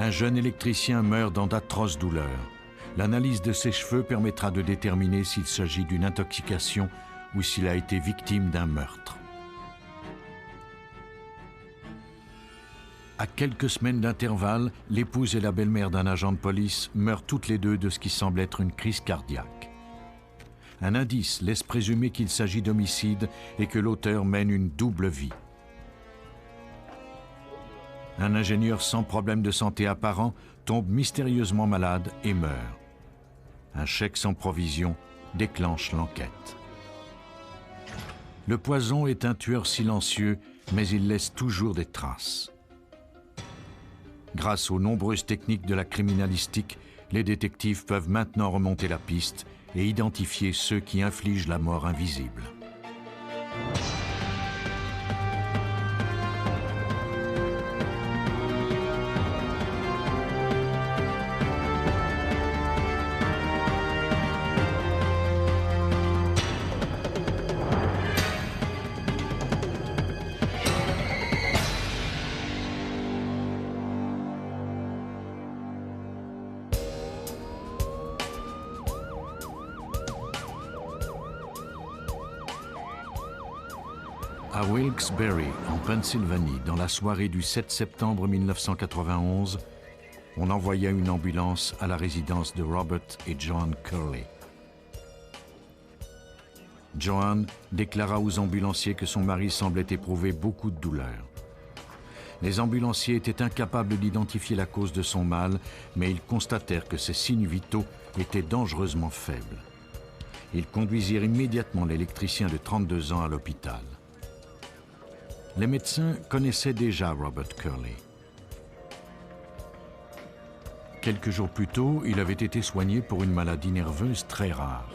Un jeune électricien meurt dans d'atroces douleurs. L'analyse de ses cheveux permettra de déterminer s'il s'agit d'une intoxication ou s'il a été victime d'un meurtre. À quelques semaines d'intervalle, l'épouse et la belle-mère d'un agent de police meurent toutes les deux de ce qui semble être une crise cardiaque. Un indice laisse présumer qu'il s'agit d'homicide et que l'auteur mène une double vie. Un ingénieur sans problème de santé apparent tombe mystérieusement malade et meurt. Un chèque sans provision déclenche l'enquête. Le poison est un tueur silencieux, mais il laisse toujours des traces. Grâce aux nombreuses techniques de la criminalistique, les détectives peuvent maintenant remonter la piste et identifier ceux qui infligent la mort invisible. À Wilkes-Barre, en Pennsylvanie, dans la soirée du 7 septembre 1991, on envoya une ambulance à la résidence de Robert et Joan Curley. Joan déclara aux ambulanciers que son mari semblait éprouver beaucoup de douleur. Les ambulanciers étaient incapables d'identifier la cause de son mal, mais ils constatèrent que ses signes vitaux étaient dangereusement faibles. Ils conduisirent immédiatement l'électricien de 32 ans à l'hôpital. Les médecins connaissaient déjà Robert Curley. Quelques jours plus tôt, il avait été soigné pour une maladie nerveuse très rare.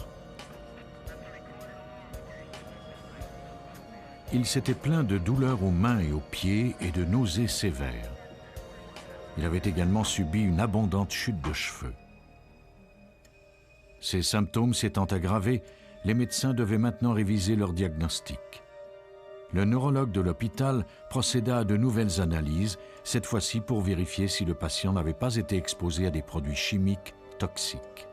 Il s'était plaint de douleurs aux mains et aux pieds et de nausées sévères. Il avait également subi une abondante chute de cheveux. Ces symptômes s'étant aggravés, les médecins devaient maintenant réviser leur diagnostic. Le neurologue de l'hôpital procéda à de nouvelles analyses, cette fois-ci pour vérifier si le patient n'avait pas été exposé à des produits chimiques toxiques.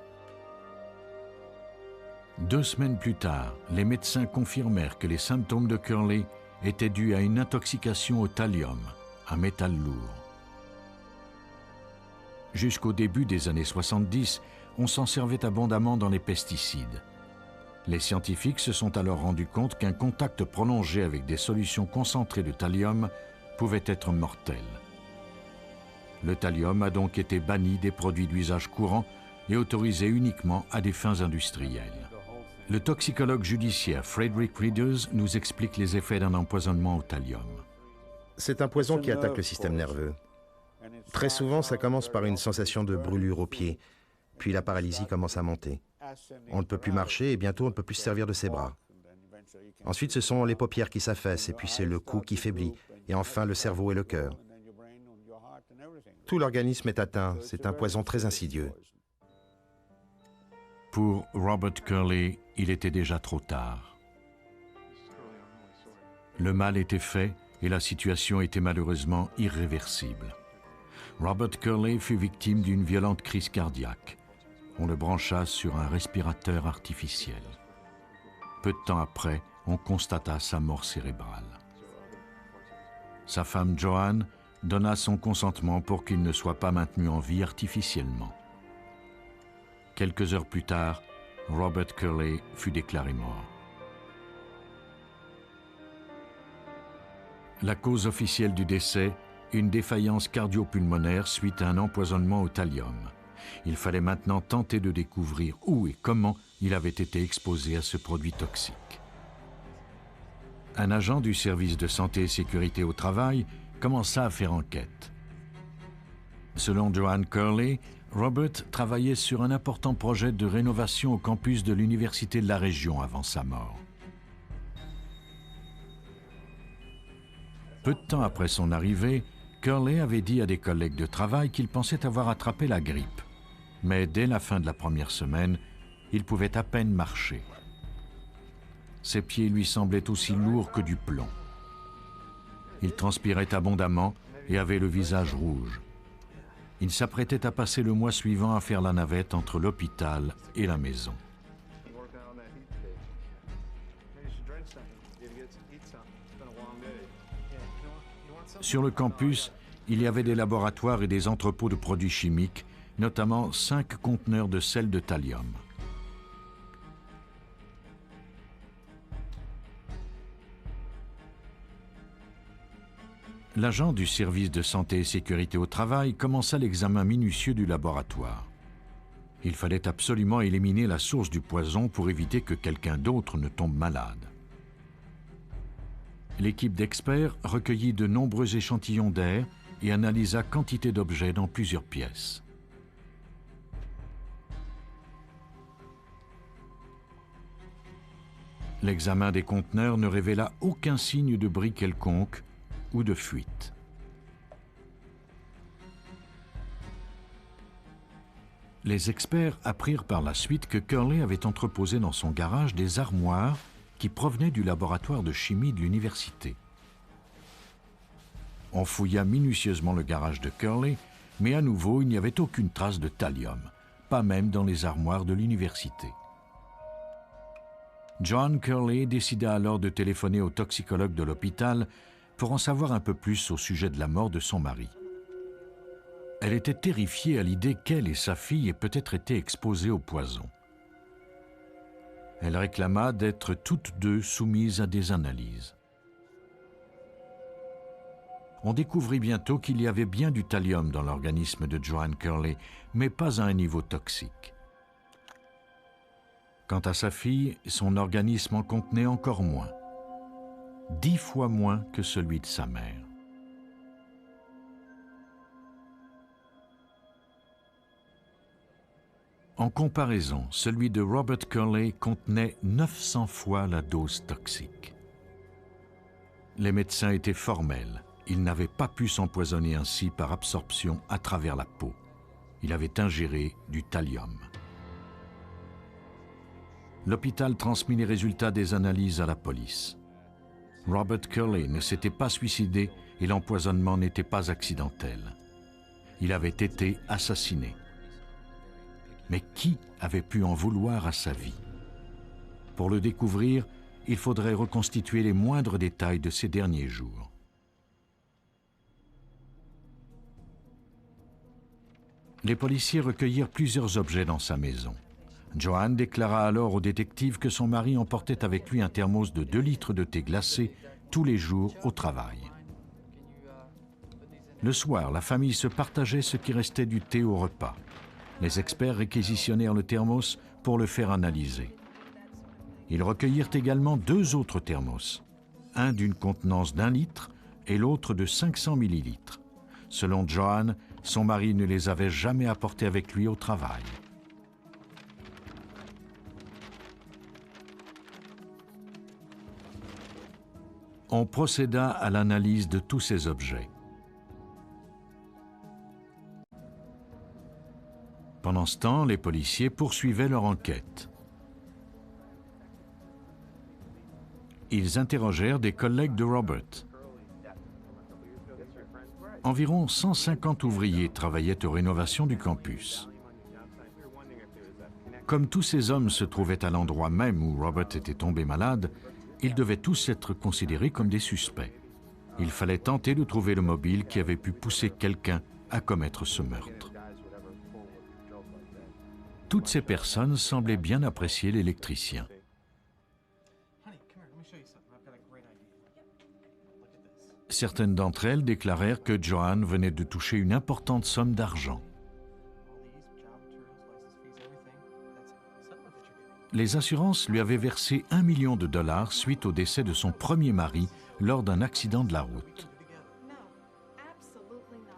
2 semaines plus tard, les médecins confirmèrent que les symptômes de Curley étaient dus à une intoxication au thallium, un métal lourd. Jusqu'au début des années 70, on s'en servait abondamment dans les pesticides. Les scientifiques se sont alors rendus compte qu'un contact prolongé avec des solutions concentrées de thallium pouvait être mortel. Le thallium a donc été banni des produits d'usage courant et autorisé uniquement à des fins industrielles. Le toxicologue judiciaire Frederick Readers nous explique les effets d'un empoisonnement au thallium. C'est un poison qui attaque le système nerveux. Très souvent, ça commence par une sensation de brûlure aux pieds, puis la paralysie commence à monter. On ne peut plus marcher et bientôt on ne peut plus se servir de ses bras. Ensuite, ce sont les paupières qui s'affaissent et puis c'est le cou qui faiblit et enfin le cerveau et le cœur. Tout l'organisme est atteint, c'est un poison très insidieux. Pour Robert Curley, il était déjà trop tard. Le mal était fait et la situation était malheureusement irréversible. Robert Curley fut victime d'une violente crise cardiaque. On le brancha sur un respirateur artificiel. Peu de temps après, on constata sa mort cérébrale. Sa femme Joan donna son consentement pour qu'il ne soit pas maintenu en vie artificiellement. Quelques heures plus tard, Robert Curley fut déclaré mort. La cause officielle du décès, une défaillance cardio-pulmonaire suite à un empoisonnement au thallium. Il fallait maintenant tenter de découvrir où et comment il avait été exposé à ce produit toxique. Un agent du service de santé et sécurité au travail commença à faire enquête. Selon Joan Curley, Robert travaillait sur un important projet de rénovation au campus de l'université de la région avant sa mort. Peu de temps après son arrivée, Curley avait dit à des collègues de travail qu'il pensait avoir attrapé la grippe. Mais dès la fin de la première semaine, il pouvait à peine marcher. Ses pieds lui semblaient aussi lourds que du plomb. Il transpirait abondamment et avait le visage rouge. Il s'apprêtait à passer le mois suivant à faire la navette entre l'hôpital et la maison. Sur le campus, il y avait des laboratoires et des entrepôts de produits chimiques, notamment 5 conteneurs de sel de thallium. L'agent du service de santé et sécurité au travail commença l'examen minutieux du laboratoire. Il fallait absolument éliminer la source du poison pour éviter que quelqu'un d'autre ne tombe malade. L'équipe d'experts recueillit de nombreux échantillons d'air et analysa quantité d'objets dans plusieurs pièces. L'examen des conteneurs ne révéla aucun signe de bris quelconque ou de fuite. Les experts apprirent par la suite que Curley avait entreposé dans son garage des armoires qui provenaient du laboratoire de chimie de l'université. On fouilla minutieusement le garage de Curley, mais à nouveau il n'y avait aucune trace de thallium, pas même dans les armoires de l'université. Joan Curley décida alors de téléphoner au toxicologue de l'hôpital pour en savoir un peu plus au sujet de la mort de son mari. Elle était terrifiée à l'idée qu'elle et sa fille aient peut-être été exposées au poison. Elle réclama d'être toutes deux soumises à des analyses. On découvrit bientôt qu'il y avait bien du thallium dans l'organisme de Joan Curley, mais pas à un niveau toxique. Quant à sa fille, son organisme en contenait encore moins. 10 fois moins que celui de sa mère. En comparaison, celui de Robert Curley contenait 900 fois la dose toxique. Les médecins étaient formels. Il n'avait pas pu s'empoisonner ainsi par absorption à travers la peau. Il avait ingéré du thallium. L'hôpital transmit les résultats des analyses à la police. Robert Curley ne s'était pas suicidé et l'empoisonnement n'était pas accidentel. Il avait été assassiné. Mais qui avait pu en vouloir à sa vie? Pour le découvrir, il faudrait reconstituer les moindres détails de ces derniers jours. Les policiers recueillirent plusieurs objets dans sa maison. Joan déclara alors au détective que son mari emportait avec lui un thermos de 2 litres de thé glacé tous les jours au travail. Le soir, la famille se partageait ce qui restait du thé au repas. Les experts réquisitionnèrent le thermos pour le faire analyser. Ils recueillirent également 2 autres thermos, un d'une contenance d'1 litre et l'autre de 500 millilitres. Selon Joan, son mari ne les avait jamais apportés avec lui au travail. On procéda à l'analyse de tous ces objets. Pendant ce temps, les policiers poursuivaient leur enquête. Ils interrogèrent des collègues de Robert. Environ 150 ouvriers travaillaient aux rénovations du campus. Comme tous ces hommes se trouvaient à l'endroit même où Robert était tombé malade, ils devaient tous être considérés comme des suspects. Il fallait tenter de trouver le mobile qui avait pu pousser quelqu'un à commettre ce meurtre. Toutes ces personnes semblaient bien apprécier l'électricien. Certaines d'entre elles déclarèrent que Joan venait de toucher une importante somme d'argent. Les assurances lui avaient versé $1 million suite au décès de son premier mari lors d'un accident de la route.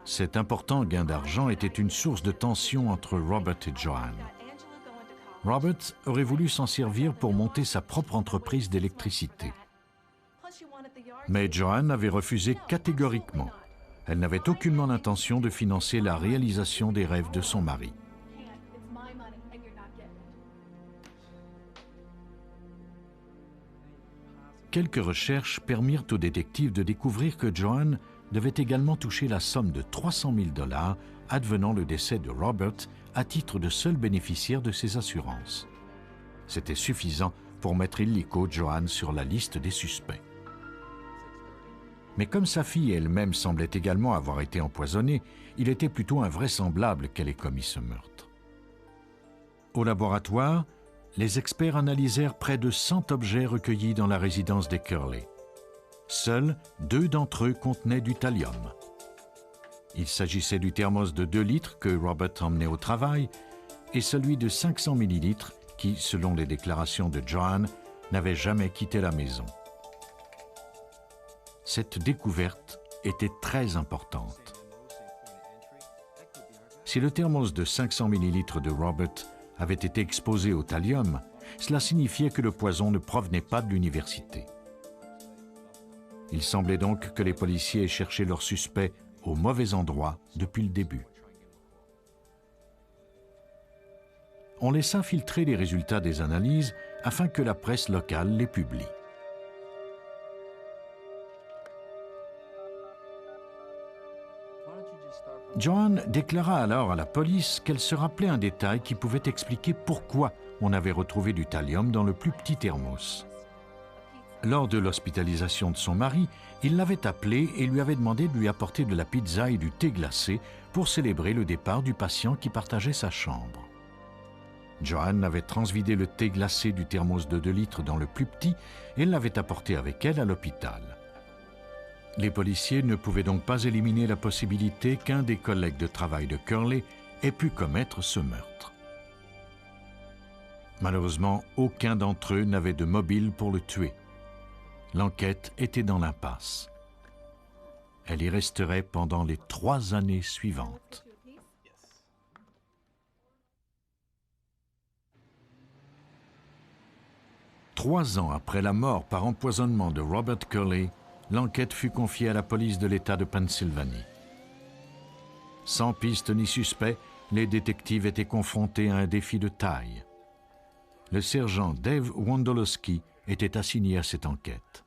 Cet important gain d'argent était une source de tension entre Robert et Joan. Robert aurait voulu s'en servir pour monter sa propre entreprise d'électricité. Mais Joan avait refusé catégoriquement. Elle n'avait aucunement l'intention de financer la réalisation des rêves de son mari. Quelques recherches permirent aux détectives de découvrir que Joan devait également toucher la somme de $300 000 advenant le décès de Robert à titre de seul bénéficiaire de ses assurances. C'était suffisant pour mettre illico Joan sur la liste des suspects. Mais comme sa fille elle-même semblait également avoir été empoisonnée, il était plutôt invraisemblable qu'elle ait commis ce meurtre. Au laboratoire, les experts analysèrent près de 100 objets recueillis dans la résidence des Curley. Seuls 2 d'entre eux contenaient du thallium. Il s'agissait du thermos de 2 litres que Robert emmenait au travail et celui de 500 millilitres qui, selon les déclarations de Joan, n'avait jamais quitté la maison. Cette découverte était très importante. Si le thermos de 500 millilitres de Robert avait été exposé au thallium, cela signifiait que le poison ne provenait pas de l'université. Il semblait donc que les policiers aient cherché leurs suspects au mauvais endroit depuis le début. On laissa filtrer les résultats des analyses afin que la presse locale les publie. Joan déclara alors à la police qu'elle se rappelait un détail qui pouvait expliquer pourquoi on avait retrouvé du thallium dans le plus petit thermos. Lors de l'hospitalisation de son mari, il l'avait appelée et lui avait demandé de lui apporter de la pizza et du thé glacé pour célébrer le départ du patient qui partageait sa chambre. Joan avait transvidé le thé glacé du thermos de 2 litres dans le plus petit et l'avait apporté avec elle à l'hôpital. Les policiers ne pouvaient donc pas éliminer la possibilité qu'un des collègues de travail de Curley ait pu commettre ce meurtre. Malheureusement, aucun d'entre eux n'avait de mobile pour le tuer. L'enquête était dans l'impasse. Elle y resterait pendant les 3 années suivantes. Trois ans après la mort par empoisonnement de Robert Curley, l'enquête fut confiée à la police de l'État de Pennsylvanie. Sans piste ni suspect, les détectives étaient confrontés à un défi de taille. Le sergent Dave Wondolowski était assigné à cette enquête.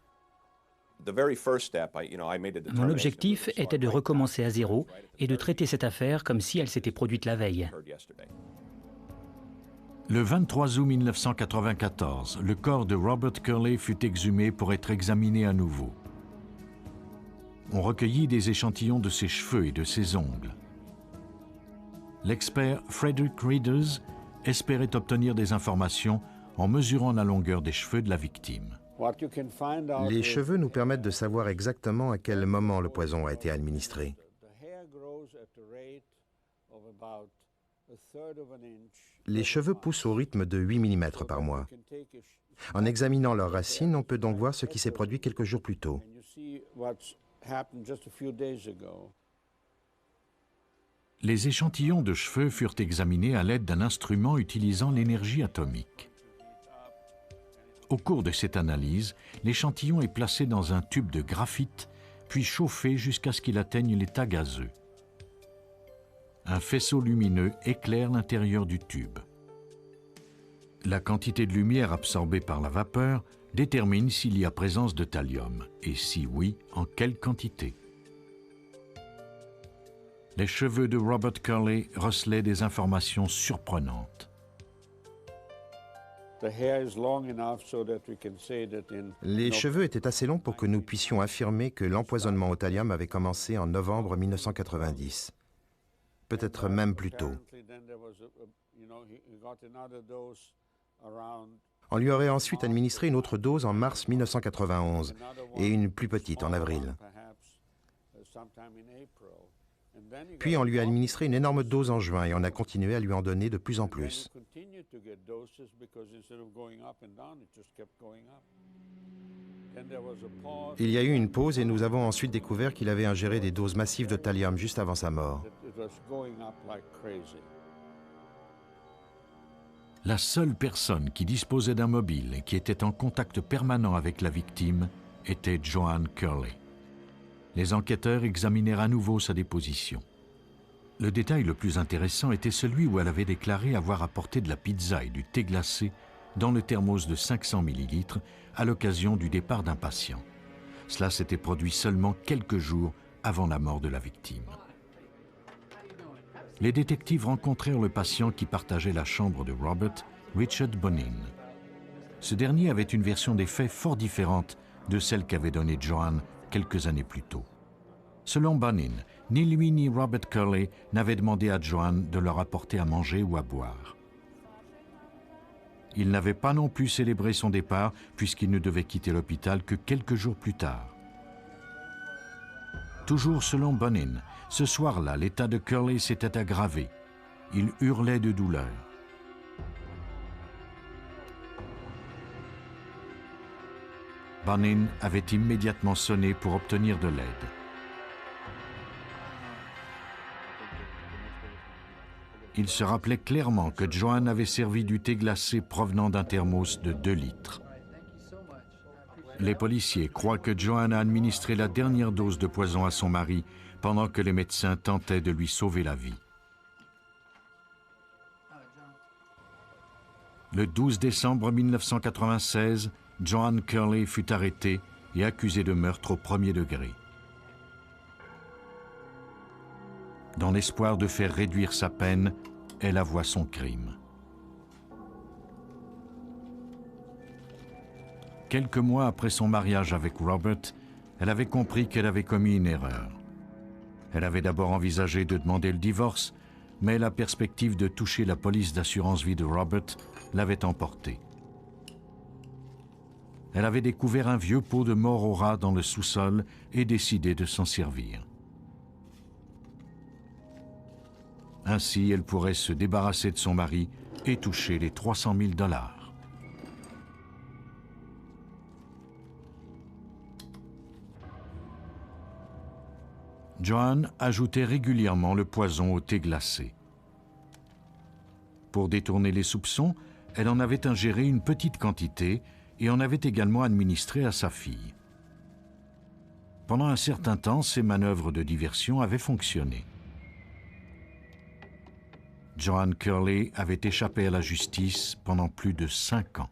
Mon objectif était de recommencer à zéro et de traiter cette affaire comme si elle s'était produite la veille. Le 23 août 1994, le corps de Robert Curley fut exhumé pour être examiné à nouveau. On recueillit des échantillons de ses cheveux et de ses ongles. L'expert Frederick Readers espérait obtenir des informations en mesurant la longueur des cheveux de la victime. Les cheveux nous permettent de savoir exactement à quel moment le poison a été administré. Les cheveux poussent au rythme de 8 mm par mois. En examinant leurs racines, on peut donc voir ce qui s'est produit quelques jours plus tôt. Les échantillons de cheveux furent examinés à l'aide d'un instrument utilisant l'énergie atomique. Au cours de cette analyse, l'échantillon est placé dans un tube de graphite, puis chauffé jusqu'à ce qu'il atteigne l'état gazeux. Un faisceau lumineux éclaire l'intérieur du tube. La quantité de lumière absorbée par la vapeur détermine s'il y a présence de thallium, et si oui, en quelle quantité. Les cheveux de Robert Curley recelaient des informations surprenantes. Les cheveux étaient assez longs pour que nous puissions affirmer que l'empoisonnement au thallium avait commencé en novembre 1990. Peut-être même plus tôt. On lui aurait ensuite administré une autre dose en mars 1991 et une plus petite en avril. Puis on lui a administré une énorme dose en juin et on a continué à lui en donner de plus en plus. Il y a eu une pause et nous avons ensuite découvert qu'il avait ingéré des doses massives de thallium juste avant sa mort. La seule personne qui disposait d'un mobile et qui était en contact permanent avec la victime était Joan Curley. Les enquêteurs examinèrent à nouveau sa déposition. Le détail le plus intéressant était celui où elle avait déclaré avoir apporté de la pizza et du thé glacé dans le thermos de 500 millilitres à l'occasion du départ d'un patient. Cela s'était produit seulement quelques jours avant la mort de la victime. les détectives rencontrèrent le patient qui partageait la chambre de Robert, Richard Bonin. Ce dernier avait une version des faits fort différente de celle qu'avait donnée Joan quelques années plus tôt. Selon Bonin, ni lui ni Robert Curley n'avaient demandé à Joan de leur apporter à manger ou à boire. Il n'avait pas non plus célébré son départ puisqu'il ne devait quitter l'hôpital que quelques jours plus tard. Toujours selon Bonin, ce soir-là, l'état de Curley s'était aggravé. Il hurlait de douleur. Bonin avait immédiatement sonné pour obtenir de l'aide. Il se rappelait clairement que Joan avait servi du thé glacé provenant d'un thermos de 2 litres. Les policiers croient que Joan a administré la dernière dose de poison à son mari pendant que les médecins tentaient de lui sauver la vie. Le 12 décembre 1996, Joan Curley fut arrêtée et accusée de meurtre au premier degré. Dans l'espoir de faire réduire sa peine, elle avoua son crime. Quelques mois après son mariage avec Robert, elle avait compris qu'elle avait commis une erreur. Elle avait d'abord envisagé de demander le divorce, mais la perspective de toucher la police d'assurance vie de Robert l'avait emportée. Elle avait découvert un vieux pot de mort au rat dans le sous-sol et décidé de s'en servir. Ainsi, elle pourrait se débarrasser de son mari et toucher les 300 000 $. Joan ajoutait régulièrement le poison au thé glacé. Pour détourner les soupçons, elle en avait ingéré une petite quantité et en avait également administré à sa fille. Pendant un certain temps, ces manœuvres de diversion avaient fonctionné. Joan Curley avait échappé à la justice pendant plus de 5 ans.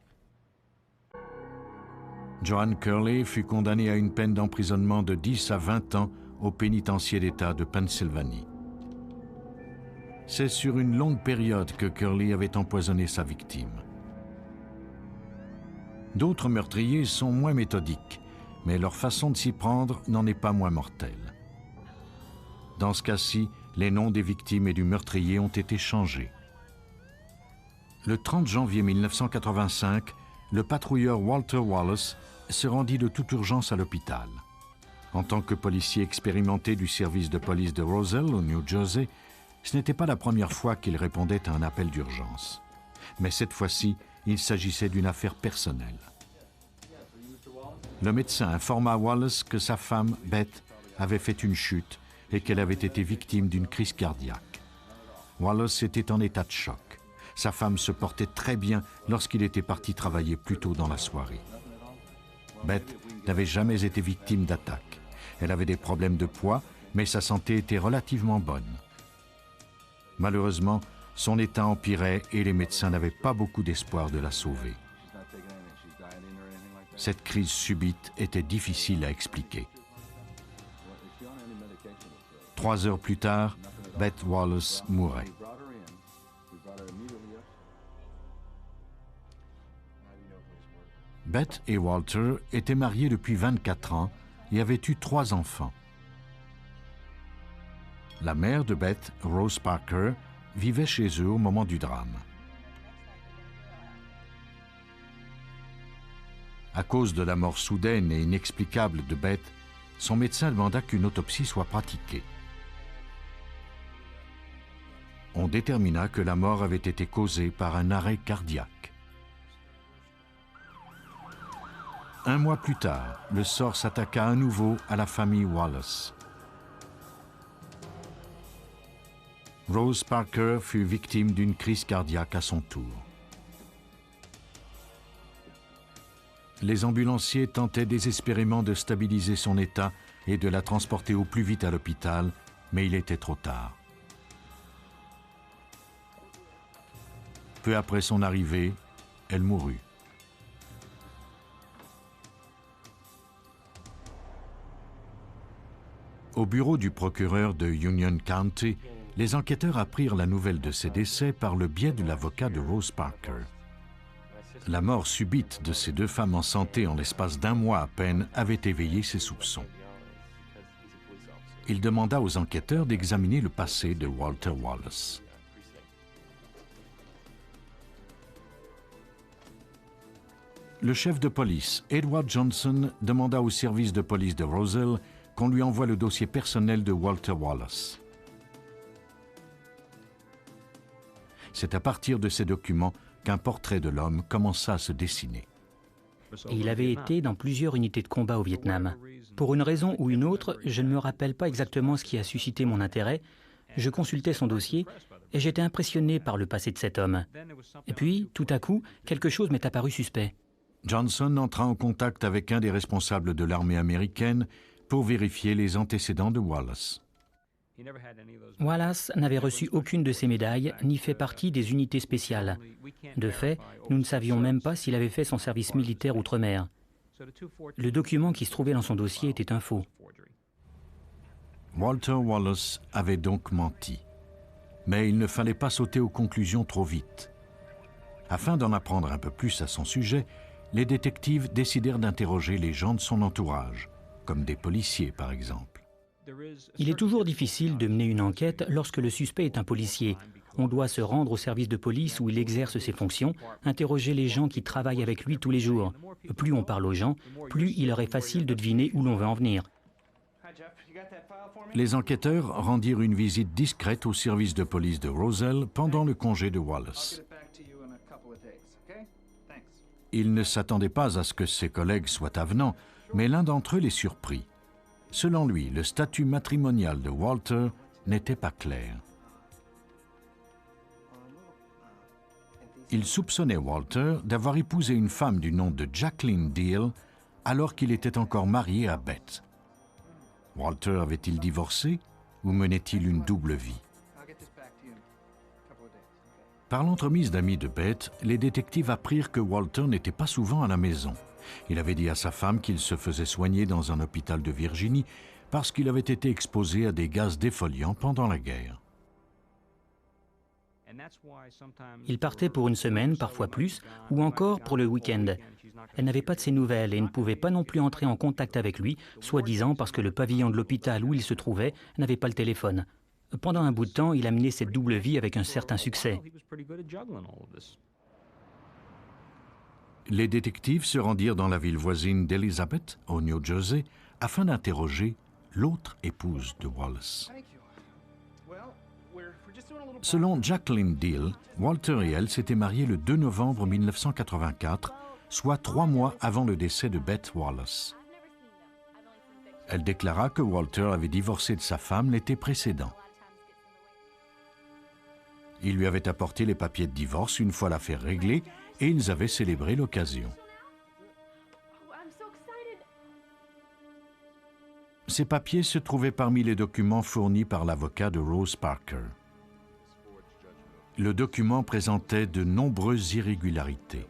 Joan Curley fut condamnée à une peine d'emprisonnement de 10 à 20 ans au pénitencier d'État de Pennsylvanie. C'est sur une longue période que Curley avait empoisonné sa victime. D'autres meurtriers sont moins méthodiques, mais leur façon de s'y prendre n'en est pas moins mortelle. Dans ce cas-ci, les noms des victimes et du meurtrier ont été changés. Le 30 janvier 1985, le patrouilleur Walter Wallace se rendit de toute urgence à l'hôpital. En tant que policier expérimenté du service de police de Roselle, au New Jersey, ce n'était pas la première fois qu'il répondait à un appel d'urgence. Mais cette fois-ci, il s'agissait d'une affaire personnelle. Le médecin informa Wallace que sa femme, Beth, avait fait une chute et qu'elle avait été victime d'une crise cardiaque. Wallace était en état de choc. Sa femme se portait très bien lorsqu'il était parti travailler plus tôt dans la soirée. Beth n'avait jamais été victime d'attaque. Elle avait des problèmes de poids, mais sa santé était relativement bonne. Malheureusement, son état empirait et les médecins n'avaient pas beaucoup d'espoir de la sauver. Cette crise subite était difficile à expliquer. 3 heures plus tard, Beth Wallace mourait. Beth et Walter étaient mariés depuis 24 ans et avaient eu 3 enfants. La mère de Beth, Rose Parker, vivait chez eux au moment du drame. À cause de la mort soudaine et inexplicable de Beth, son médecin demanda qu'une autopsie soit pratiquée. On détermina que la mort avait été causée par un arrêt cardiaque. 1 mois plus tard, le sort s'attaqua à nouveau à la famille Wallace. Rose Parker fut victime d'une crise cardiaque à son tour. Les ambulanciers tentaient désespérément de stabiliser son état et de la transporter au plus vite à l'hôpital, mais il était trop tard. Peu après son arrivée, elle mourut. Au bureau du procureur de Union County, Les enquêteurs apprirent la nouvelle de ces décès par le biais de l'avocat de Rose Parker. La mort subite de ces deux femmes en santé en l'espace d'un mois à peine avait éveillé ses soupçons. Il demanda aux enquêteurs d'examiner le passé de Walter Wallace. Le chef de police, Edward Johnson, demanda au service de police de Roselle qu'on lui envoie le dossier personnel de Walter Wallace. C'est à partir de ces documents qu'un portrait de l'homme commença à se dessiner. Et il avait été dans plusieurs unités de combat au Vietnam. Pour une raison ou une autre, je ne me rappelle pas exactement ce qui a suscité mon intérêt. Je consultais son dossier et j'étais impressionné par le passé de cet homme. Et puis, tout à coup, quelque chose m'est apparu suspect. Johnson entra en contact avec un des responsables de l'armée américaine pour vérifier les antécédents de Wallace. Wallace n'avait reçu aucune de ces médailles, ni fait partie des unités spéciales. De fait, nous ne savions même pas s'il avait fait son service militaire outre-mer. Le document qui se trouvait dans son dossier était un faux. Walter Wallace avait donc menti. Mais il ne fallait pas sauter aux conclusions trop vite. Afin d'en apprendre un peu plus à son sujet, les détectives décidèrent d'interroger les gens de son entourage, comme des policiers par exemple. Il est toujours difficile de mener une enquête lorsque le suspect est un policier. On doit se rendre au service de police où il exerce ses fonctions, interroger les gens qui travaillent avec lui tous les jours. Plus on parle aux gens, plus il leur est facile de deviner où l'on veut en venir. Les enquêteurs rendirent une visite discrète au service de police de Roselle pendant le congé de Wallace. Ils ne s'attendaient pas à ce que ses collègues soient avenants, mais l'un d'entre eux les surprit. Selon lui, le statut matrimonial de Walter n'était pas clair. Il soupçonnait Walter d'avoir épousé une femme du nom de Jacqueline Deal alors qu'il était encore marié à Beth. Walter avait-il divorcé ou menait-il une double vie? Par l'entremise d'amis de Beth, les détectives apprirent que Walter n'était pas souvent à la maison. Il avait dit à sa femme qu'il se faisait soigner dans un hôpital de Virginie parce qu'il avait été exposé à des gaz défoliants pendant la guerre. Il partait pour une semaine, parfois plus, ou encore pour le week-end. Elle n'avait pas de ses nouvelles et ne pouvait pas non plus entrer en contact avec lui, soi-disant parce que le pavillon de l'hôpital où il se trouvait n'avait pas le téléphone. Pendant un bout de temps, il a mené cette double vie avec un certain succès. Les détectives se rendirent dans la ville voisine d'Elizabeth, au New Jersey, afin d'interroger l'autre épouse de Wallace. Selon Jacqueline Deal, Walter et elle s'étaient mariés le 2 novembre 1984, soit 3 mois avant le décès de Beth Wallace. Elle déclara que Walter avait divorcé de sa femme l'été précédent. Il lui avait apporté les papiers de divorce une fois l'affaire réglée et ils avaient célébré l'occasion. Ces papiers se trouvaient parmi les documents fournis par l'avocat de Rose Parker. Le document présentait de nombreuses irrégularités.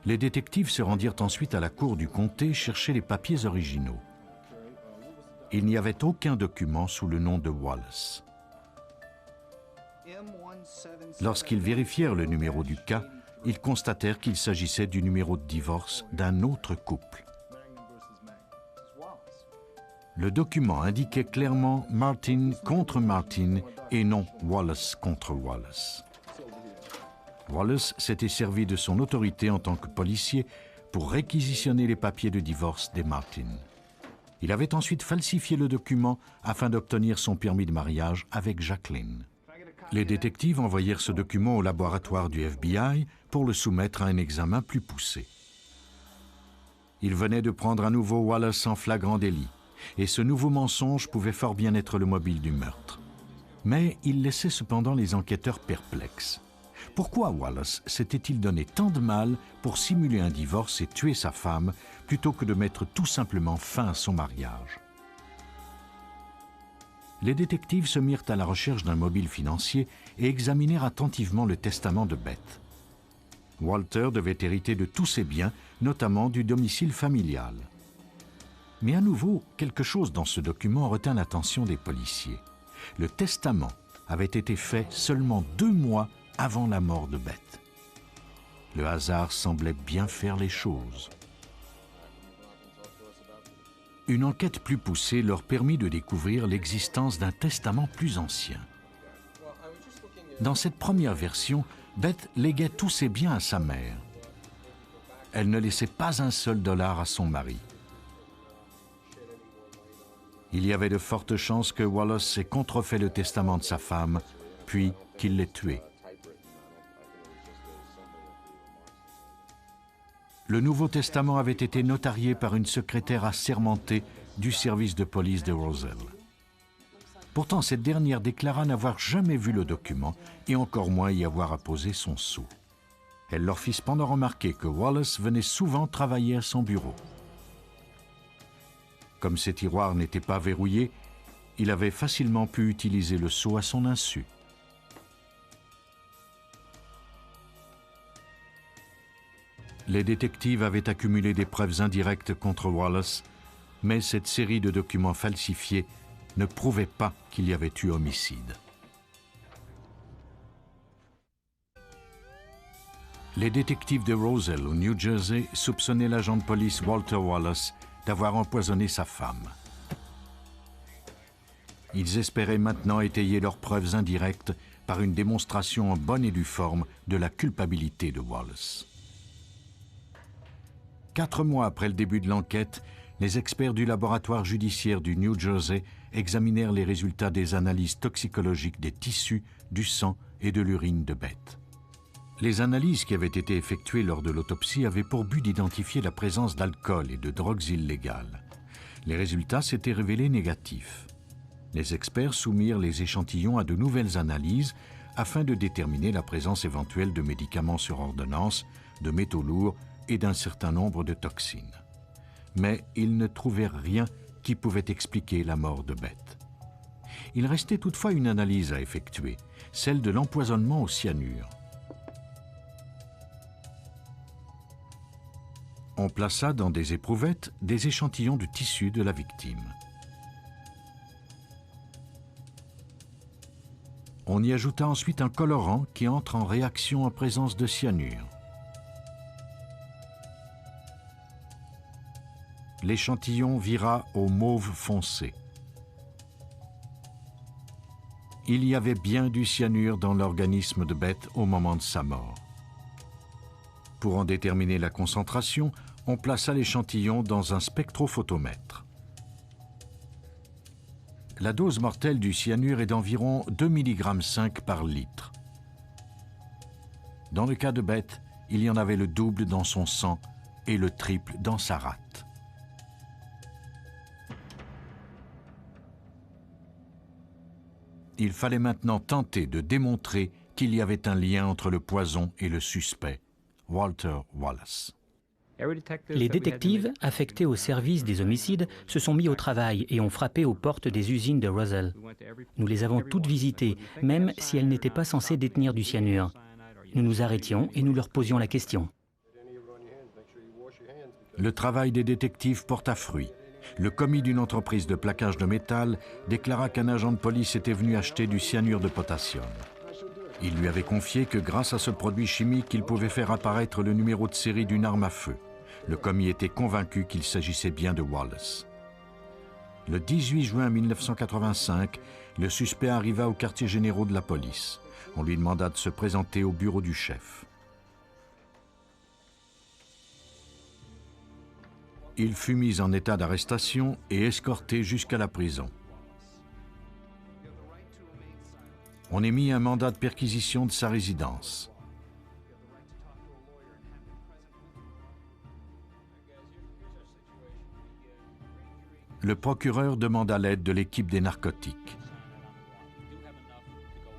Les détectives se rendirent ensuite à la cour du comté chercher les papiers originaux. Il n'y avait aucun document sous le nom de Wallace. Lorsqu'ils vérifièrent le numéro du cas, ils constatèrent qu'il s'agissait du numéro de divorce d'un autre couple. Le document indiquait clairement Martin contre Martin et non Wallace contre Wallace. Wallace s'était servi de son autorité en tant que policier pour réquisitionner les papiers de divorce des Martin. Il avait ensuite falsifié le document afin d'obtenir son permis de mariage avec Jacqueline. Les détectives envoyèrent ce document au laboratoire du FBI pour le soumettre à un examen plus poussé. Ils venaient de prendre à nouveau Wallace en flagrant délit, et ce nouveau mensonge pouvait fort bien être le mobile du meurtre. Mais il laissait cependant les enquêteurs perplexes. Pourquoi Wallace s'était-il donné tant de mal pour simuler un divorce et tuer sa femme plutôt que de mettre tout simplement fin à son mariage? Les détectives se mirent à la recherche d'un mobile financier et examinèrent attentivement le testament de Beth. Walter devait hériter de tous ses biens, notamment du domicile familial. Mais à nouveau, quelque chose dans ce document retint l'attention des policiers. Le testament avait été fait seulement 2 mois avant la mort de Beth. Le hasard semblait bien faire les choses. Une enquête plus poussée leur permit de découvrir l'existence d'un testament plus ancien. Dans cette première version, Beth léguait tous ses biens à sa mère. Elle ne laissait pas un seul dollar à son mari. Il y avait de fortes chances que Wallace ait contrefait le testament de sa femme, puis qu'il l'ait tué. Le Nouveau Testament avait été notarié par une secrétaire assermentée du service de police de Roselle. Pourtant, cette dernière déclara n'avoir jamais vu le document et encore moins y avoir apposé son sceau. Elle leur fit cependant remarquer que Wallace venait souvent travailler à son bureau. Comme ses tiroirs n'étaient pas verrouillés, il avait facilement pu utiliser le sceau à son insu. Les détectives avaient accumulé des preuves indirectes contre Wallace, mais cette série de documents falsifiés ne prouvait pas qu'il y avait eu homicide. Les détectives de Roselle, au New Jersey, soupçonnaient l'agent de police Walter Wallace d'avoir empoisonné sa femme. Ils espéraient maintenant étayer leurs preuves indirectes par une démonstration en bonne et due forme de la culpabilité de Wallace. 4 mois après le début de l'enquête, les experts du laboratoire judiciaire du New Jersey examinèrent les résultats des analyses toxicologiques des tissus, du sang et de l'urine de Beth. Les analyses qui avaient été effectuées lors de l'autopsie avaient pour but d'identifier la présence d'alcool et de drogues illégales. Les résultats s'étaient révélés négatifs. Les experts soumirent les échantillons à de nouvelles analyses afin de déterminer la présence éventuelle de médicaments sur ordonnance, de métaux lourds et d'un certain nombre de toxines. Mais ils ne trouvèrent rien qui pouvait expliquer la mort de Beth. Il restait toutefois une analyse à effectuer, celle de l'empoisonnement au cyanure. On plaça dans des éprouvettes des échantillons de tissu de la victime. On y ajouta ensuite un colorant qui entre en réaction en présence de cyanure. L'échantillon vira au mauve foncé. Il y avait bien du cyanure dans l'organisme de Beth au moment de sa mort. Pour en déterminer la concentration, on plaça l'échantillon dans un spectrophotomètre. La dose mortelle du cyanure est d'environ 2,5 mg par litre. Dans le cas de Beth, il y en avait le double dans son sang et le triple dans sa rate. Il fallait maintenant tenter de démontrer qu'il y avait un lien entre le poison et le suspect, Walter Wallace. Les détectives, affectés au service des homicides, se sont mis au travail et ont frappé aux portes des usines de Roselle. Nous les avons toutes visitées, même si elles n'étaient pas censées détenir du cyanure. Nous nous arrêtions et nous leur posions la question. Le travail des détectives porta fruit. Le commis d'une entreprise de plaquage de métal déclara qu'un agent de police était venu acheter du cyanure de potassium. Il lui avait confié que grâce à ce produit chimique, il pouvait faire apparaître le numéro de série d'une arme à feu. Le commis était convaincu qu'il s'agissait bien de Wallace. Le 18 juin 1985, le suspect arriva au quartier général de la police. On lui demanda de se présenter au bureau du chef. Il fut mis en état d'arrestation et escorté jusqu'à la prison. On émit un mandat de perquisition de sa résidence. Le procureur demanda l'aide de l'équipe des narcotiques.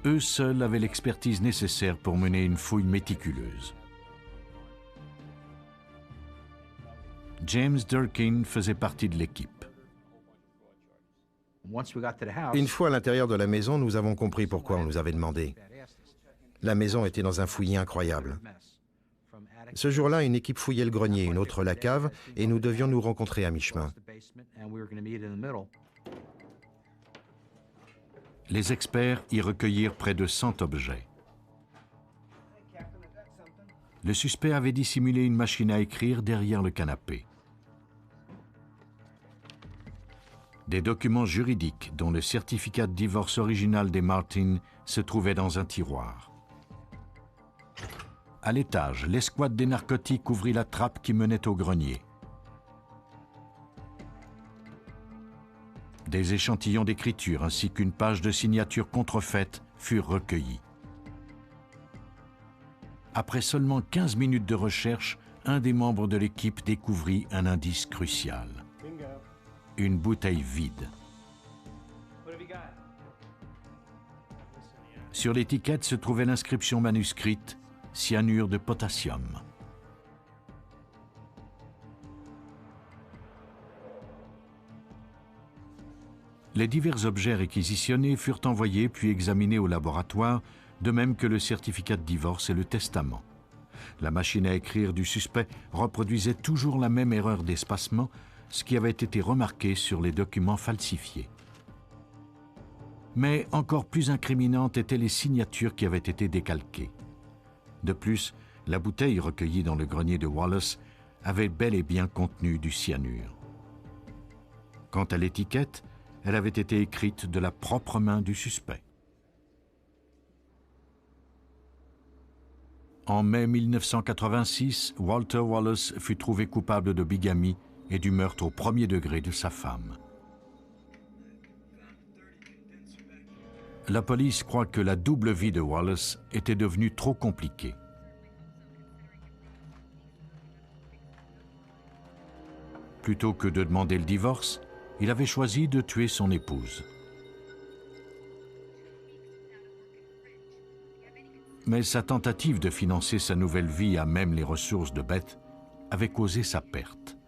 Eux seuls avaient l'expertise nécessaire pour mener une fouille méticuleuse. James Durkin faisait partie de l'équipe. Une fois à l'intérieur de la maison, nous avons compris pourquoi on nous avait demandé. La maison était dans un fouillis incroyable. Ce jour-là, une équipe fouillait le grenier, une autre la cave, et nous devions nous rencontrer à mi-chemin. Les experts y recueillirent près de 100 objets. Le suspect avait dissimulé une machine à écrire derrière le canapé. Des documents juridiques, dont le certificat de divorce original des Martin, se trouvaient dans un tiroir. À l'étage, l'escouade des narcotiques ouvrit la trappe qui menait au grenier. Des échantillons d'écriture ainsi qu'une page de signature contrefaite furent recueillis. Après seulement 15 minutes de recherche, un des membres de l'équipe découvrit un indice crucial. Une bouteille vide. Sur l'étiquette se trouvait l'inscription manuscrite « Cyanure de potassium ». Les divers objets réquisitionnés furent envoyés puis examinés au laboratoire, de même que le certificat de divorce et le testament. La machine à écrire du suspect reproduisait toujours la même erreur d'espacement, ce qui avait été remarqué sur les documents falsifiés. Mais encore plus incriminantes étaient les signatures qui avaient été décalquées. De plus, la bouteille recueillie dans le grenier de Wallace avait bel et bien contenu du cyanure. Quant à l'étiquette, elle avait été écrite de la propre main du suspect. En mai 1986, Walter Wallace fut trouvé coupable de bigamie et du meurtre au premier degré de sa femme. La police croit que la double vie de Wallace était devenue trop compliquée. Plutôt que de demander le divorce, il avait choisi de tuer son épouse. Mais sa tentative de financer sa nouvelle vie à même les ressources de Beth avait causé sa perte.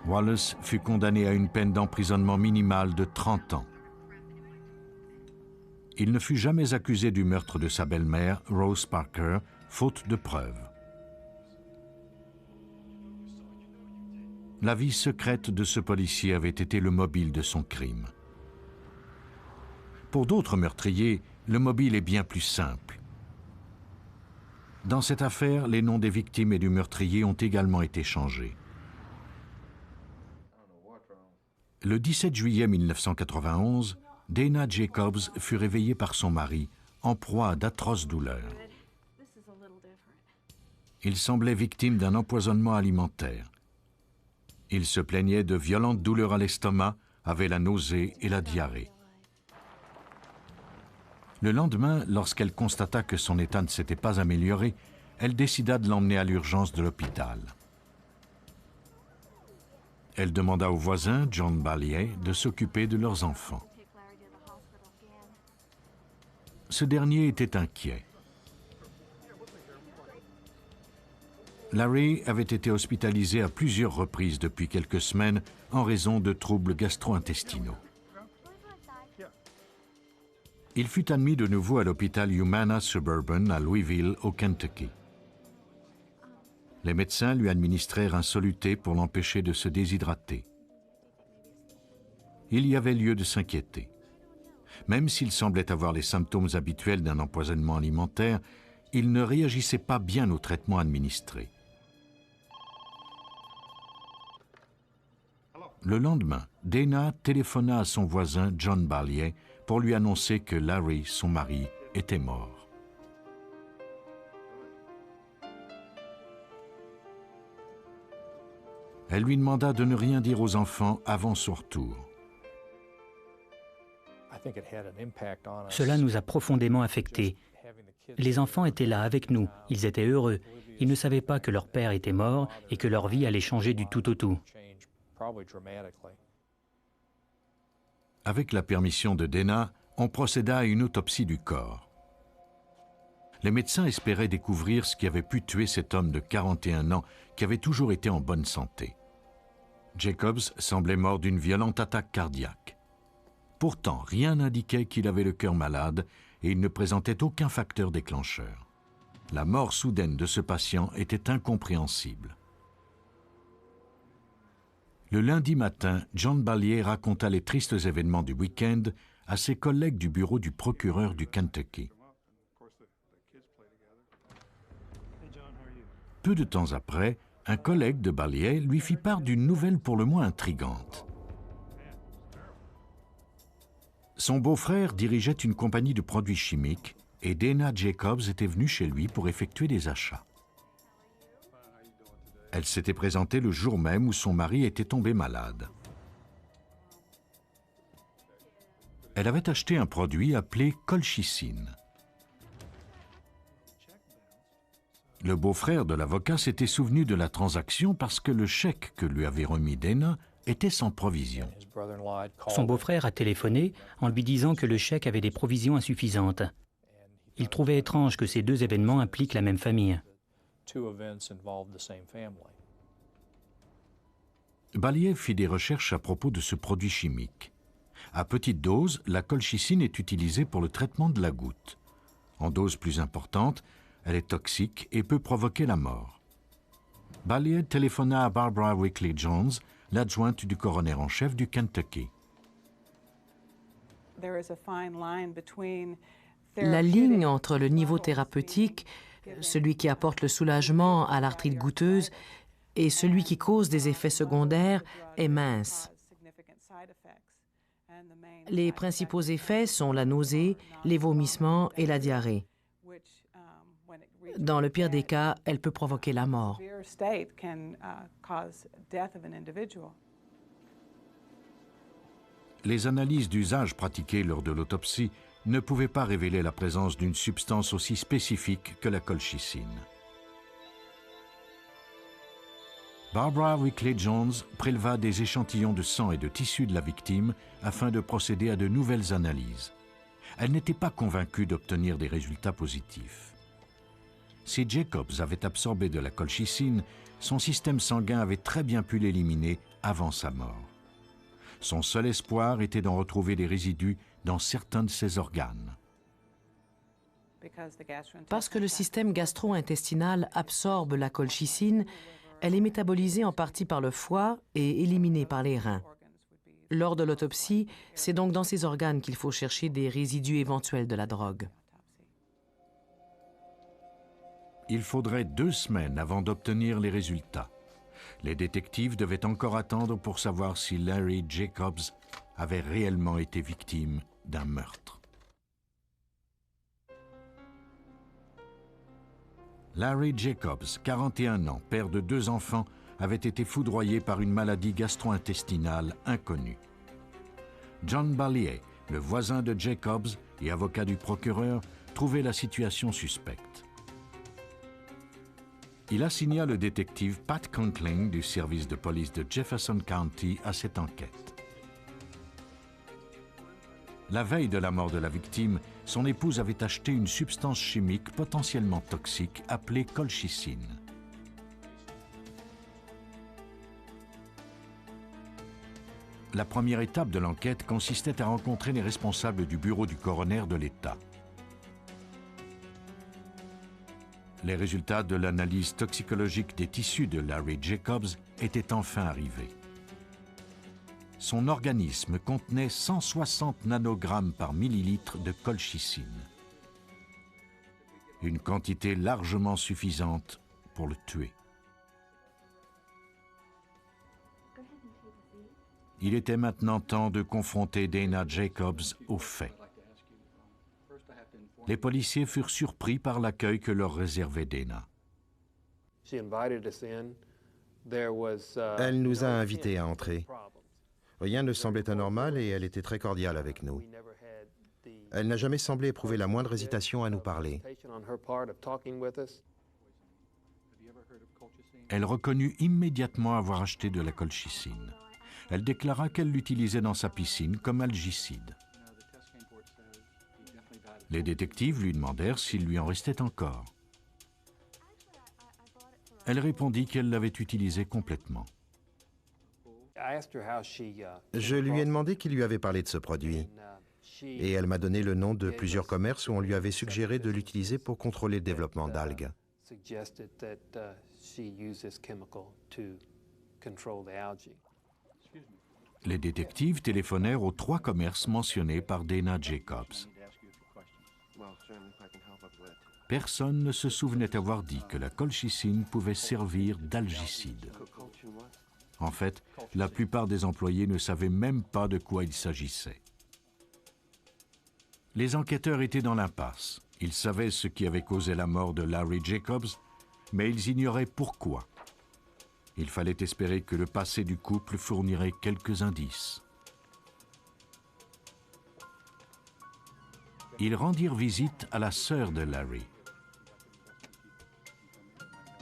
Wallace fut condamné à une peine d'emprisonnement minimale de 30 ans. Il ne fut jamais accusé du meurtre de sa belle-mère, Rose Parker, faute de preuves. La vie secrète de ce policier avait été le mobile de son crime. Pour d'autres meurtriers, le mobile est bien plus simple. Dans cette affaire, les noms des victimes et du meurtrier ont également été changés. Le 17 juillet 1991, Dana Jacobs fut réveillée par son mari, en proie à d'atroces douleurs. Il semblait victime d'un empoisonnement alimentaire. Il se plaignait de violentes douleurs à l'estomac, avait la nausée et la diarrhée. Le lendemain, lorsqu'elle constata que son état ne s'était pas amélioré, elle décida de l'emmener à l'urgence de l'hôpital. Elle demanda au voisin, John Balliet, de s'occuper de leurs enfants. Ce dernier était inquiet. Larry avait été hospitalisé à plusieurs reprises depuis quelques semaines en raison de troubles gastro-intestinaux. Il fut admis de nouveau à l'hôpital Humana Suburban à Louisville, au Kentucky. Les médecins lui administrèrent un soluté pour l'empêcher de se déshydrater. Il y avait lieu de s'inquiéter. Même s'il semblait avoir les symptômes habituels d'un empoisonnement alimentaire, il ne réagissait pas bien au traitement administré. Le lendemain, Dana téléphona à son voisin John Balliet pour lui annoncer que Larry, son mari, était mort. Elle lui demanda de ne rien dire aux enfants avant son retour. Cela nous a profondément affectés. Les enfants étaient là avec nous, ils étaient heureux. Ils ne savaient pas que leur père était mort et que leur vie allait changer du tout au tout. Avec la permission de Dana, on procéda à une autopsie du corps. Les médecins espéraient découvrir ce qui avait pu tuer cet homme de 41 ans qui avait toujours été en bonne santé. Jacobs semblait mort d'une violente attaque cardiaque. Pourtant, rien n'indiquait qu'il avait le cœur malade et il ne présentait aucun facteur déclencheur. La mort soudaine de ce patient était incompréhensible. Le lundi matin, John Balliet raconta les tristes événements du week-end à ses collègues du bureau du procureur du Kentucky. Peu de temps après, un collègue de Balliet lui fit part d'une nouvelle pour le moins intrigante. Son beau-frère dirigeait une compagnie de produits chimiques et Dana Jacobs était venue chez lui pour effectuer des achats. Elle s'était présentée le jour même où son mari était tombé malade. Elle avait acheté un produit appelé colchicine. Le beau-frère de l'avocat s'était souvenu de la transaction parce que le chèque que lui avait remis Dana était sans provision. Son beau-frère a téléphoné en lui disant que le chèque avait des provisions insuffisantes. Il trouvait étrange que ces deux événements impliquent la même famille. Balliet fit des recherches à propos de ce produit chimique. À petite dose, la colchicine est utilisée pour le traitement de la goutte. En dose plus importante, elle est toxique et peut provoquer la mort. Balliet téléphona à Barbara Wickley Jones, l'adjointe du coroner en chef du Kentucky. La ligne entre le niveau thérapeutique, celui qui apporte le soulagement à l'arthrite goutteuse, et celui qui cause des effets secondaires est mince. Les principaux effets sont la nausée, les vomissements et la diarrhée. Dans le pire des cas, elle peut provoquer la mort. Les analyses d'usage pratiquées lors de l'autopsie ne pouvaient pas révéler la présence d'une substance aussi spécifique que la colchicine. Barbara Wickley Jones préleva des échantillons de sang et de tissu de la victime afin de procéder à de nouvelles analyses. Elle n'était pas convaincue d'obtenir des résultats positifs. Si Jacobs avait absorbé de la colchicine, son système sanguin avait très bien pu l'éliminer avant sa mort. Son seul espoir était d'en retrouver des résidus dans certains de ses organes. Parce que le système gastro-intestinal absorbe la colchicine, elle est métabolisée en partie par le foie et éliminée par les reins. Lors de l'autopsie, c'est donc dans ces organes qu'il faut chercher des résidus éventuels de la drogue. Il faudrait 2 semaines avant d'obtenir les résultats. Les détectives devaient encore attendre pour savoir si Larry Jacobs avait réellement été victime d'un meurtre. Larry Jacobs, 41 ans, père de 2 enfants, avait été foudroyé par une maladie gastro-intestinale inconnue. John Balliet, le voisin de Jacobs et avocat du procureur, trouvait la situation suspecte. Il assigna le détective Pat Conkling du service de police de Jefferson County à cette enquête. La veille de la mort de la victime, son épouse avait acheté une substance chimique potentiellement toxique appelée colchicine. La première étape de l'enquête consistait à rencontrer les responsables du bureau du coroner de l'État. Les résultats de l'analyse toxicologique des tissus de Larry Jacobs étaient enfin arrivés. Son organisme contenait 160 nanogrammes par millilitre de colchicine. Une quantité largement suffisante pour le tuer. Il était maintenant temps de confronter Dana Jacobs aux faits. Les policiers furent surpris par l'accueil que leur réservait Dana. Elle nous a invités à entrer. Rien ne semblait anormal et elle était très cordiale avec nous. Elle n'a jamais semblé éprouver la moindre hésitation à nous parler. Elle reconnut immédiatement avoir acheté de la colchicine. Elle déclara qu'elle l'utilisait dans sa piscine comme algicide. Les détectives lui demandèrent s'il lui en restait encore. Elle répondit qu'elle l'avait utilisé complètement. Je lui ai demandé qui lui avait parlé de ce produit. Et elle m'a donné le nom de plusieurs commerces où on lui avait suggéré de l'utiliser pour contrôler le développement d'algues. Les détectives téléphonèrent aux 3 commerces mentionnés par Dana Jacobs. Personne ne se souvenait avoir dit que la colchicine pouvait servir d'algicide. En fait, la plupart des employés ne savaient même pas de quoi il s'agissait. Les enquêteurs étaient dans l'impasse. Ils savaient ce qui avait causé la mort de Larry Jacobs, mais ils ignoraient pourquoi. Il fallait espérer que le passé du couple fournirait quelques indices. Ils rendirent visite à la sœur de Larry.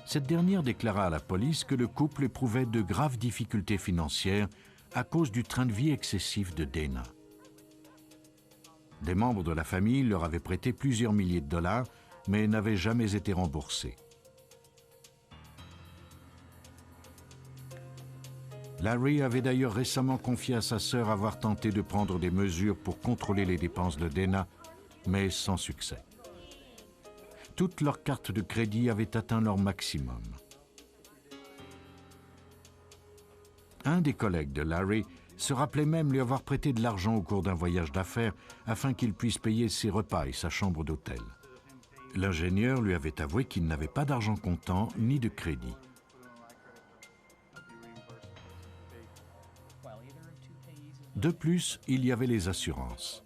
Cette dernière déclara à la police que le couple éprouvait de graves difficultés financières à cause du train de vie excessif de Dana. Des membres de la famille leur avaient prêté plusieurs milliers de dollars, mais n'avaient jamais été remboursés. Larry avait d'ailleurs récemment confié à sa sœur avoir tenté de prendre des mesures pour contrôler les dépenses de Dana, mais sans succès. Toutes leurs cartes de crédit avaient atteint leur maximum. Un des collègues de Larry se rappelait même lui avoir prêté de l'argent au cours d'un voyage d'affaires afin qu'il puisse payer ses repas et sa chambre d'hôtel. L'ingénieur lui avait avoué qu'il n'avait pas d'argent comptant ni de crédit. De plus, il y avait les assurances.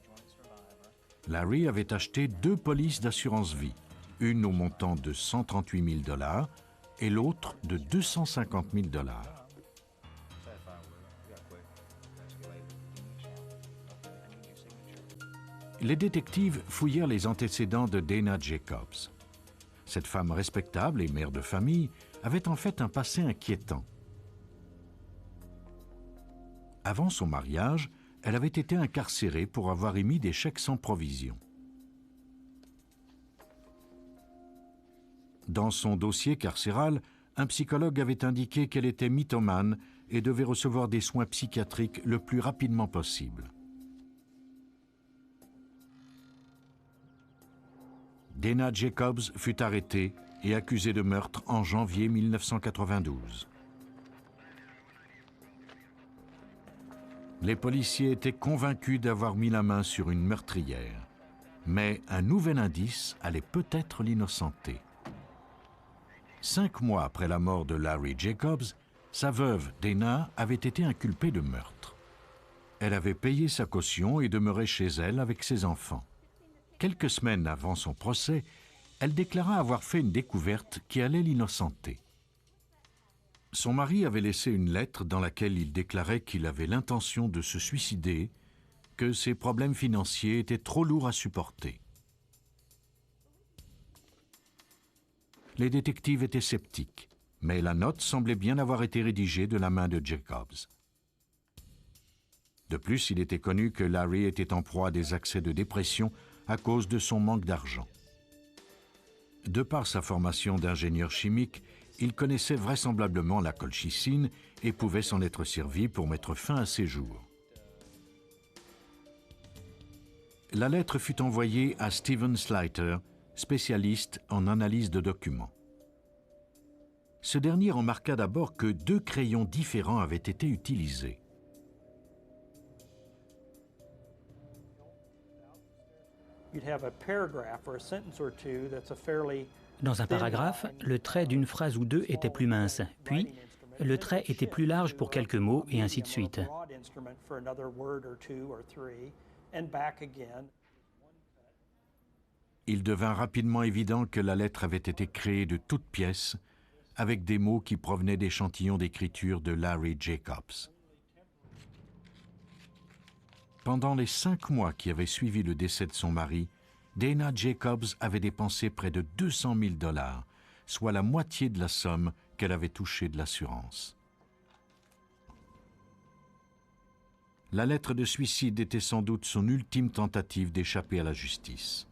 Larry avait acheté 2 polices d'assurance vie, une au montant de 138 000 $ et l'autre de 250 000 $. Les détectives fouillèrent les antécédents de Dana Jacobs. Cette femme respectable et mère de famille avait en fait un passé inquiétant. Avant son mariage, elle avait été incarcérée pour avoir émis des chèques sans provision. Dans son dossier carcéral, un psychologue avait indiqué qu'elle était mythomane et devait recevoir des soins psychiatriques le plus rapidement possible. Dana Jacobs fut arrêtée et accusée de meurtre en janvier 1992. Les policiers étaient convaincus d'avoir mis la main sur une meurtrière, mais un nouvel indice allait peut-être l'innocenter. 5 mois après la mort de Larry Jacobs, sa veuve, Dana, avait été inculpée de meurtre. Elle avait payé sa caution et demeurait chez elle avec ses enfants. Quelques semaines avant son procès, elle déclara avoir fait une découverte qui allait l'innocenter. Son mari avait laissé une lettre dans laquelle il déclarait qu'il avait l'intention de se suicider, que ses problèmes financiers étaient trop lourds à supporter. Les détectives étaient sceptiques, mais la note semblait bien avoir été rédigée de la main de Jacobs. De plus, il était connu que Larry était en proie à des accès de dépression à cause de son manque d'argent. De par sa formation d'ingénieur chimique, il connaissait vraisemblablement la colchicine et pouvait s'en être servi pour mettre fin à ses jours. La lettre fut envoyée à Steven Slater, spécialiste en analyse de documents. Ce dernier remarqua d'abord que 2 crayons différents avaient été utilisés. Dans un paragraphe, le trait d'une phrase ou 2 était plus mince, puis le trait était plus large pour quelques mots, et ainsi de suite. Il devint rapidement évident que la lettre avait été créée de toutes pièces, avec des mots qui provenaient d'échantillons d'écriture de Larry Jacobs. Pendant les 5 mois qui avaient suivi le décès de son mari, Dana Jacobs avait dépensé près de 200 000 $, soit la moitié de la somme qu'elle avait touchée de l'assurance. La lettre de suicide était sans doute son ultime tentative d'échapper à la justice.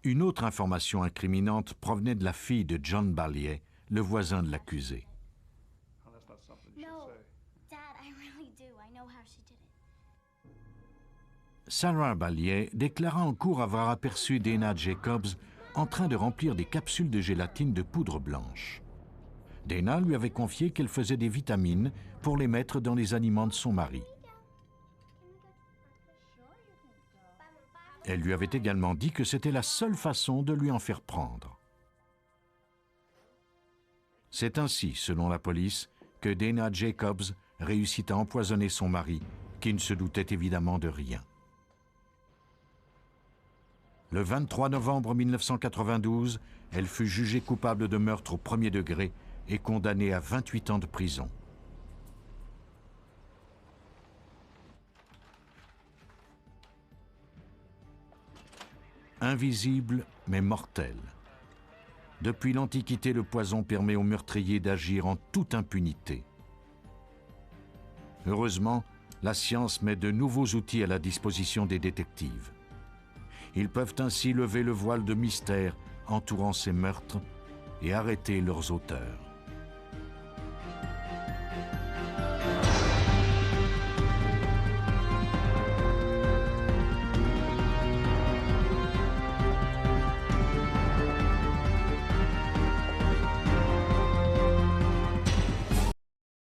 Une autre information incriminante provenait de la fille de John Balliet, le voisin de l'accusé. Sarah Balliet déclara en cours avoir aperçu Dana Jacobs en train de remplir des capsules de gélatine de poudre blanche. Dana lui avait confié qu'elle faisait des vitamines pour les mettre dans les aliments de son mari. Elle lui avait également dit que c'était la seule façon de lui en faire prendre. C'est ainsi, selon la police, que Dana Jacobs réussit à empoisonner son mari, qui ne se doutait évidemment de rien. Le 23 novembre 1992, elle fut jugée coupable de meurtre au premier degré et condamnée à 28 ans de prison. Invisible mais mortel. Depuis l'Antiquité, le poison permet aux meurtriers d'agir en toute impunité. Heureusement, la science met de nouveaux outils à la disposition des détectives. Ils peuvent ainsi lever le voile de mystère entourant ces meurtres et arrêter leurs auteurs.